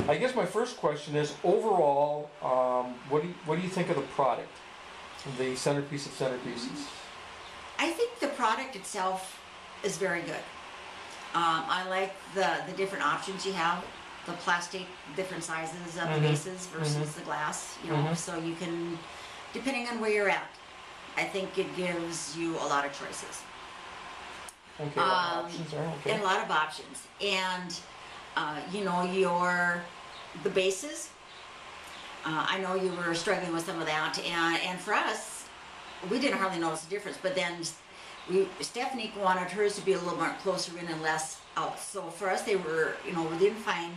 I guess my first question is, overall, what do you think of the product, the Centerpiece of Centerpieces? I think the product itself is very good. I like the different options you have, the plastic, different sizes of the vases versus the glass, you know, so you can, depending on where you're at, I think it gives you a lot of choices. Okay, a lot of options are okay. And a lot of options. And, you know, the bases, I know you were struggling with some of that, and for us, we didn't hardly notice the difference, but then Stephanie wanted hers to be a little more closer in and less out. So for us, they were, you know, we didn't find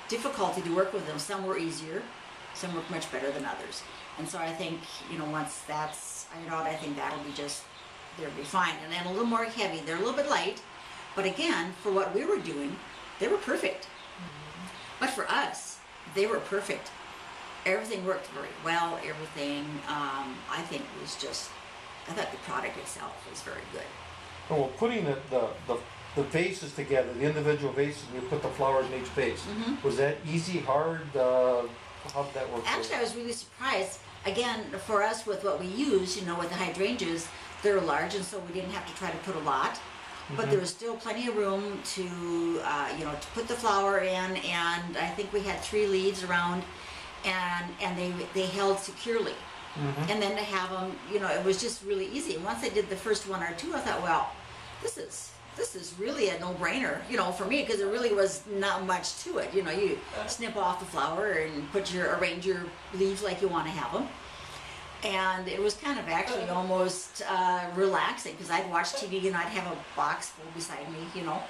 difficulty to work with them. Some were easier, some worked much better than others. And so I think, you know, once that's ironed out, I think that'll be just, they'll be fine. And then a little more heavy. They're a little bit light, but again, for what we were doing, they were perfect. But for us, they were perfect. Everything worked very well. Everything, I think, was just, I thought the product itself was very good. Oh, well, putting the vases together, the individual vases, and you put the flowers in each vase, was that easy, hard? How did that work? Actually, I was really surprised. Again, for us, with what we use, you know, with the hydrangeas, they're large, and so we didn't have to try to put a lot. But there was still plenty of room to, you know, to put the flower in, and I think we had 3 leaves around, and they held securely. And then to have them, you know, it was just really easy. And once I did the first 1 or 2, I thought, well, this is really a no-brainer, you know, for me, because there really was not much to it. You know, you snip off the flower and arrange your leaves like you want to have them. And it was kind of actually almost relaxing, because I'd watch TV and I'd have a box full beside me, you know,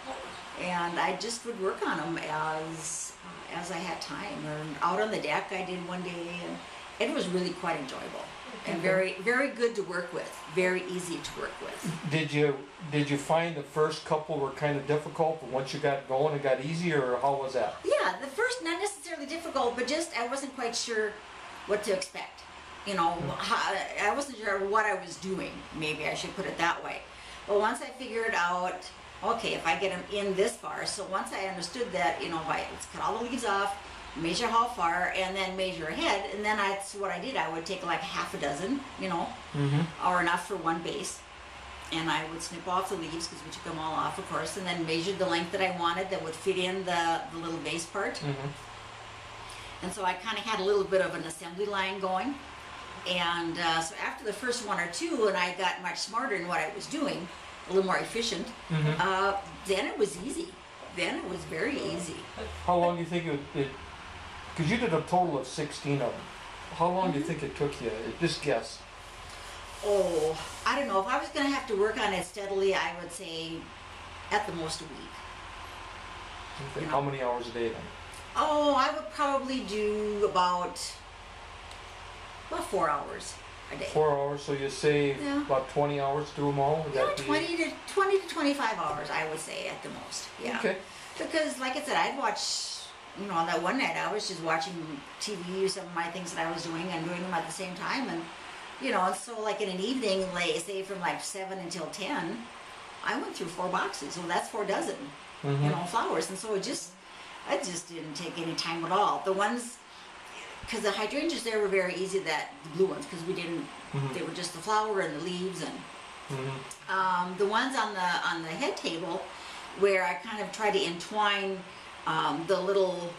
and I just would work on them as I had time. And out on the deck I did one day, and it was really quite enjoyable and very, very good to work with, very easy to work with. Did you find the first couple were kind of difficult, but once you got going it got easier, or how was that? Yeah, the first, not necessarily difficult, but just I wasn't quite sure what to expect. You know, I wasn't sure what I was doing, maybe I should put it that way. But once I figured out, okay, if I get them in this far, so once I understood that, you know, let's cut all the leaves off, measure how far, and then measure ahead, and then that's what I did. I would take like half a dozen, you know, or enough for 1 base, and I would snip off the leaves, because we took them all off, of course, and then measured the length that I wanted that would fit in the little base part. And so I kind of had a little bit of an assembly line going. And so after the first 1 or 2, and I got much smarter in what I was doing, a little more efficient, then it was easy. Then it was very easy. How long do you think it because you did a total of 16 of them. How long do you think it took you? Just guess. Oh, I don't know. If I was going to have to work on it steadily, I would say at the most a week. Okay. How many hours a day then? Oh, I would probably do about 4 hours a day. 4 hours, so you save about 20 hours to do them all? Would that be 20 to 25 hours, I would say, at the most. Yeah. Okay. Because, like I said, I'd watch, you know, on that one night I was just watching TV, some of my things that I was doing, and doing them at the same time. And, you know, and so like in an evening, like, say from like 7 until 10, I went through 4 boxes. So that's 4 dozen, you know, flowers. And so it just didn't take any time at all. The ones, because the hydrangeas there were very easy, the blue ones, because we didn't, they were just the flower and the leaves. And the ones on the head table, where I kind of tried to entwine the little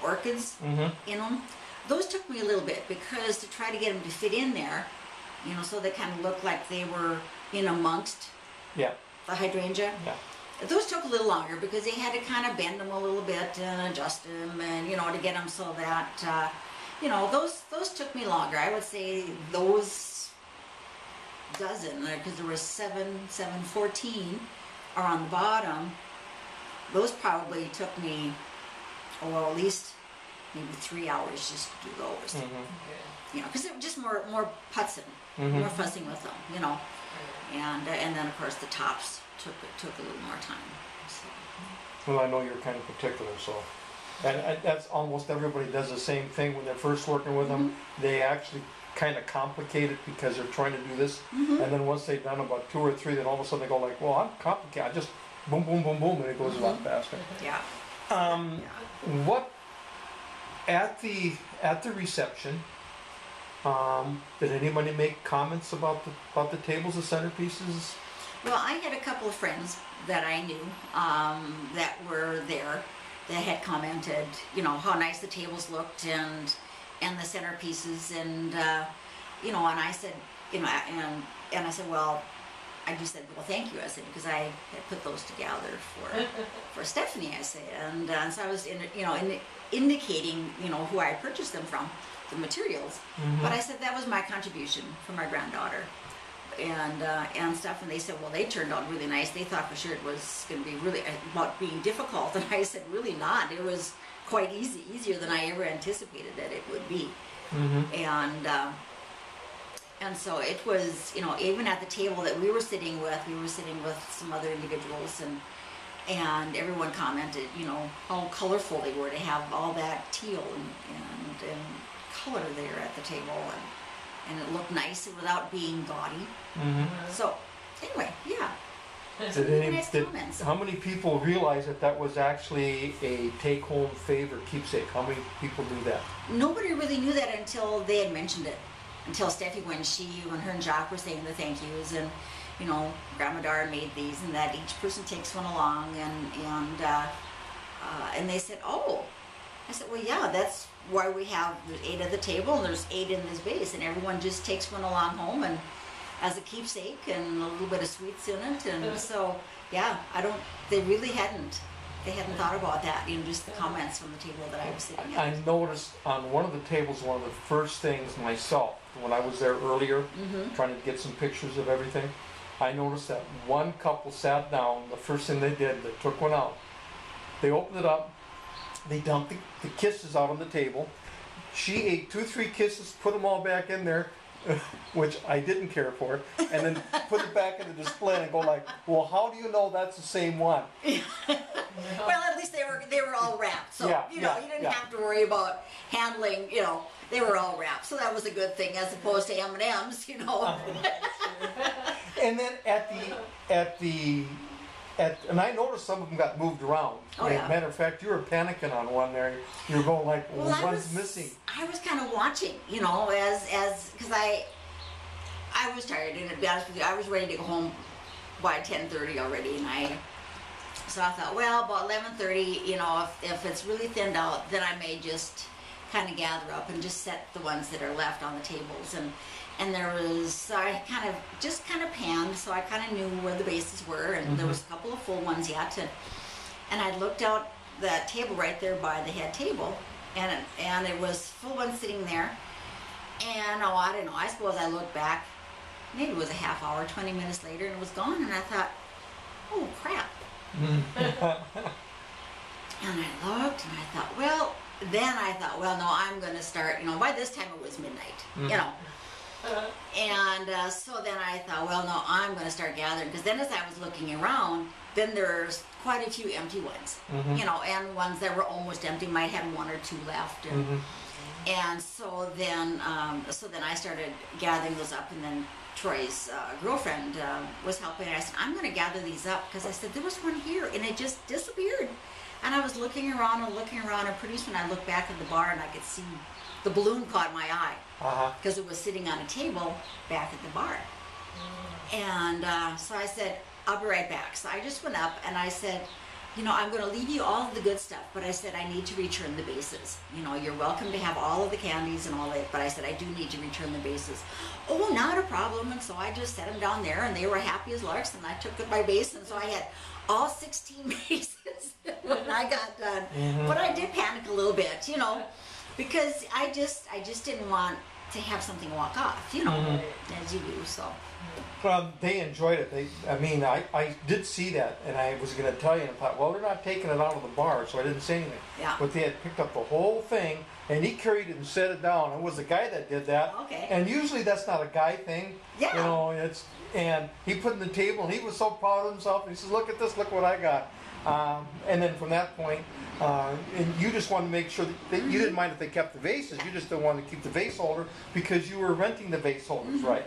orchids in them, those took me a little bit, because to try to get them to fit in there, you know, so they kind of looked like they were in amongst the hydrangea. Those took a little longer, because they had to kind of bend them a little bit and adjust them, and, you know, to get them so that, you know, those took me longer. I would say those dozen, because there were 14 are on the bottom. Those probably took me, at least maybe 3 hours just to do those. You know, because it was just more putzing, more fussing with them, you know. And then of course the tops took a little more time. So. Well, I know you're kind of particular, so. And that's almost everybody does the same thing when they're first working with them. They actually kind of complicate it, because they're trying to do this, and then once they've done about 2 or 3, then all of a sudden they go like, well, I'm complicated. I just boom, boom, boom, boom, and it goes a lot faster. Yeah. What At the reception, did anybody make comments about the tables, the centerpieces? Well, I had a couple of friends that I knew that were there that had commented, you know, how nice the tables looked and the centerpieces, and you know, and I said, you know, and I said, well, I just said, well, thank you. I said, because I had put those together for Stephanie. I said, and so I was, indicating, you know, who I purchased them from, the materials. But I said that was my contribution for my granddaughter, and stuff. And they said, well, they turned out really nice. They thought for sure it was going to be really about being difficult, and I said, really not. It was quite easier than I ever anticipated that it would be. And so it was, you know, even at the table that we were sitting with some other individuals, and everyone commented, you know, how colorful they were to have all that teal and color there at the table, and it looked nice without being gaudy. So anyway, yeah. How many people realize that was actually a take-home favor keepsake? How many people knew that? Nobody really knew that until they had mentioned it. Until Steffi, when her and Jacques were saying the thank yous, and you know, Grandma Dara made these, and that each person takes one along, and they said, oh, I said, well, yeah, that's why we have, there's 8 at the table, and there's 8 in this vase, and everyone just takes one along home, and as a keepsake, and a little bit of sweets in it, and so, yeah, they really hadn't thought about that, you know, just the comments from the table that I was sitting at. I noticed on one of the tables, one of the first things myself, when I was there earlier, trying to get some pictures of everything, I noticed that one couple sat down, the first thing they did, they took one out. They opened it up, they dumped the kisses out on the table. She ate 2 or 3 kisses, put them all back in there, which I didn't care for, and then put it back in the display and go like, well, how do you know that's the same one? Well, at least they were all wrapped, so you didn't have to worry about handling. You know, they were all wrapped, so that was a good thing as opposed to M&Ms. You know. And then and I noticed some of them got moved around. Oh, yeah. Matter of fact, you were panicking on one there. You were going like, well, one's missing. I was kind of watching, you know, as because I was tired, and to be honest with you, I was ready to go home by 10:30 already, and so I thought, well, about 11:30, you know, if it's really thinned out, then I may just kind of gather up and just set the ones that are left on the tables, and there was, I kind of panned, so I kind of knew where the bases were, and there was a couple of full ones yet, and I looked out the table right there by the head table, and it was full one sitting there, and oh, I don't know, I suppose I looked back, maybe it was a half hour, 20 minutes later, and it was gone, and I thought, oh crap. And I looked, and I thought, well, no, I'm going to start, you know, by this time it was midnight, you know. And so then I thought, well, no, I'm going to start gathering, because then as I was looking around, then there's quite a few empty ones, you know, and ones that were almost empty might have 1 or 2 left, and so then I started gathering those up, and then Troy's girlfriend was helping, and I said, I'm going to gather these up, because I said, there was one here, and it just disappeared. And I was looking around, and pretty soon I looked back at the bar, and I could see the balloon caught my eye, because it was sitting on a table back at the bar. And so I said, I'll be right back. So I just went up, and I said, you know, I'm going to leave you all of the good stuff, but I said, I need to return the bases. You know, you're welcome to have all of the candies and all that, but I said, I do need to return the bases. Oh, not a problem. And so I just set them down there, and they were happy as larks, and I took my base, and so I had all 16 bases when I got done. But I did panic a little bit, you know, because I just didn't want to have something walk off, you know, as you do, so. Well, they enjoyed it. I did see that, and I was going to tell you, and I thought, well, they're not taking it out of the bar, so I didn't say anything. Yeah. But they had picked up the whole thing, and he carried it and set it down. It was the guy that did that. Okay. And usually that's not a guy thing. Yeah. You know, and he put it on the table, and he was so proud of himself. And he says, look at this, look what I got. And then from that point, and you just wanted to make sure that you didn't mind if they kept the vases. You just didn't want to keep the vase holder because you were renting the vase holders, right?